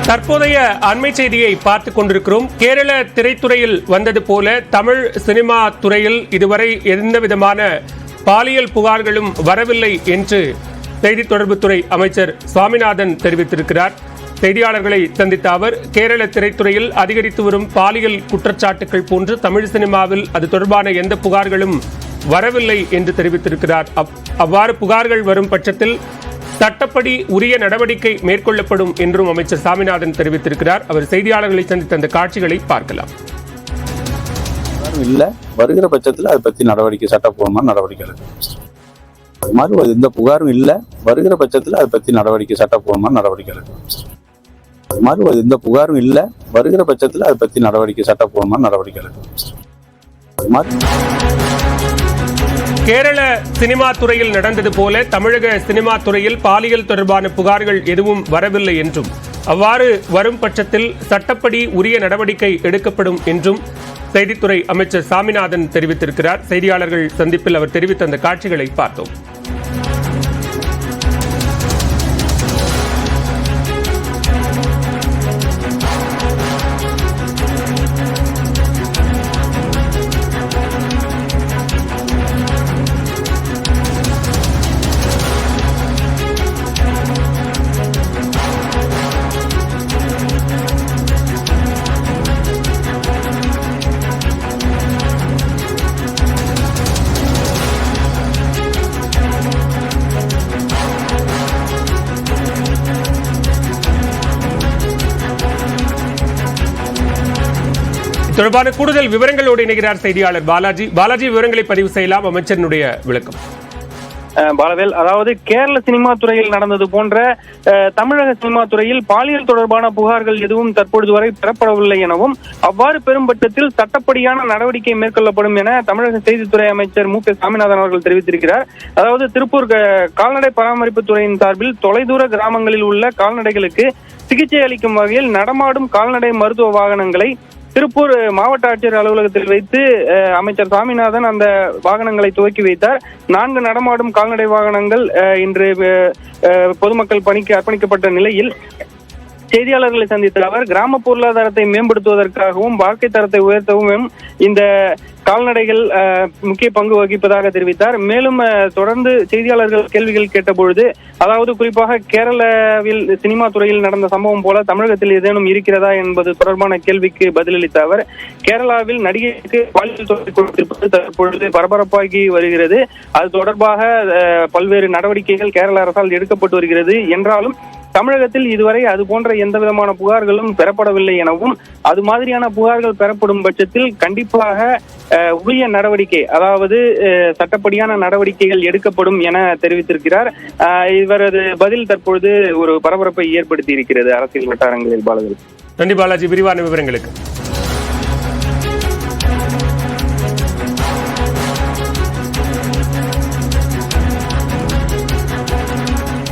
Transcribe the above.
தற்போதைய அண்மை செய்தியை பார்த்துக் கொண்டிருக்கிறோம். கேரள திரைத்துறையில் வந்தது போல தமிழ் சினிமா துறையில் இதுவரை எந்த விதமான பாலியல் புகார்களும் வரவில்லை என்று செய்தி தொடர்புத்துறை அமைச்சர் சுவாமிநாதன் தெரிவித்திருக்கிறார். செய்தியாளர்களை சந்தித்த அவர் கேரள திரைத்துறையில் அதிகரித்து வரும் பாலியல் குற்றச்சாட்டுகள் போன்று தமிழ் சினிமாவில் அது தொடர்பான எந்த புகார்களும் வரவில்லை என்று தெரிவித்திருக்கிறார். அவ்வாறு புகார்கள் வரும் பட்சத்தில் சட்டப்படி உரிய நடவடிக்கை மேற்கொள்ளப்படும் என்றும் அமைச்சர் சாமிநாதன் தெரிவித்திருக்கிறார். அவர் செய்தியாளர்களை சந்தித்த அந்த காட்சிகளை பார்க்கலாம். இல்ல வருகிற பட்சத்தில் அதை பத்தி நடவடிக்கை சட்டப்பூர்வமான நடவடிக்கை எடுக்கணும். மாதிரி எந்த புகாரும் இல்ல வருகிற பட்சத்தில் அதை பத்தி நடவடிக்கை சட்டப்பூர்வமான நடவடிக்கை எடுக்கணும். மாதிரி எந்த புகாரும் இல்ல வருகிற பட்சத்தில் அதை பத்தி நடவடிக்கை சட்டப்பூர்வமான நடவடிக்கை எடுக்கணும். கேரள சினிமா துறையில் நடந்தது போல தமிழக சினிமா துறையில் பாலியல் தொடர்பான புகார்கள் எதுவும் வரவில்லை என்றும் அவ்வாறு வரும் பட்சத்தில் சட்டப்படி உரிய நடவடிக்கை எடுக்கப்படும் என்றும் செய்தித்துறை அமைச்சர் சாமிநாதன் தெரிவித்திருக்கிறார். செய்தியாளர்கள் சந்திப்பில் அவர் தெரிவித்த அந்த காட்சிகளை பார்த்தோம். தொடர்பான கூடுதல் விவரங்களோடு இணைகிறார் செய்தியாளர் பாலாஜி. விவரங்களை பதிவு செய்யலாம். அமைச்சரினுடைய விளக்கம். பாலவேல், அதாவது கேரள சினிமா துறையில் நடந்தது போன்ற தமிழக சினிமா துறையில் பாலியல் தொடர்பான புகார்கள் எதுவும் தற்பொழுது வரை பெறப்படவில்லை எனவும் அவ்வாறு பெறும் பட்சத்தில் சட்டப்படியான நடவடிக்கை மேற்கொள்ளப்படும் என தமிழக செய்தித்துறை அமைச்சர் மு.க. சாமிநாதன் அவர்கள் தெரிவித்திருக்கிறார். அதாவது திருப்பூர் கால்நடை பராமரிப்பு துறையின் சார்பில் தொலைதூர கிராமங்களில் உள்ள கால்நடைகளுக்கு சிகிச்சை அளிக்கும் வகையில் நடமாடும் கால்நடை மருத்துவ வாகனங்களை திருப்பூர் மாவட்ட ஆட்சியர் அலுவலகத்தில் வைத்து அமைச்சர் சாமிநாதன் அந்த வாகனங்களை துவக்கி வைத்தார். 4 நடமாடும் கால்நடை வாகனங்கள் இன்று பொதுமக்கள் பணிக்கு அர்ப்பணிக்கப்பட்ட நிலையில் செய்தியாளர்களை சந்தித்த அவர் கிராம பொருளாதாரத்தை மேம்படுத்துவதற்காகவும் வாழ்க்கை தரத்தை உயர்த்தவும் இந்த கால்நடைகள் முக்கிய பங்கு வகிப்பதாக தெரிவித்தார். மேலும் தொடர்ந்து செய்தியாளர்கள் கேள்விகள் கேட்டபொழுது, அதாவது குறிப்பாக கேரளாவில் சினிமா துறையில் நடந்த சம்பவம் போல தமிழகத்தில் ஏதேனும் இருக்கிறதா என்பது தொடர்பான கேள்விக்கு பதிலளித்த அவர், கேரளாவில் நடிகைக்கு பாலியல் தொல்லை கொடுத்திருப்பது தற்பொழுது பரபரப்பாகி வருகிறது. அது தொடர்பாக பல்வேறு நடவடிக்கைகள் கேரள அரசால் எடுக்கப்பட்டு வருகிறது என்றாலும் தமிழகத்தில் இதுவரை அது போன்ற எந்த விதமான புகார்களும் பெறப்படவில்லை எனவும் அது மாதிரியான புகார்கள் பெறப்படும் பட்சத்தில் கண்டிப்பாக உரிய நடவடிக்கை, அதாவது சட்டப்படியான நடவடிக்கைகள் எடுக்கப்படும் என தெரிவித்திருக்கிறார். இவரது பதில் தற்பொழுது ஒரு பரபரப்பை ஏற்படுத்தி இருக்கிறது அரசியல் வட்டாரங்களில். பாலகர், நன்றி பாலாஜி விரிவான விவரங்களுக்கு.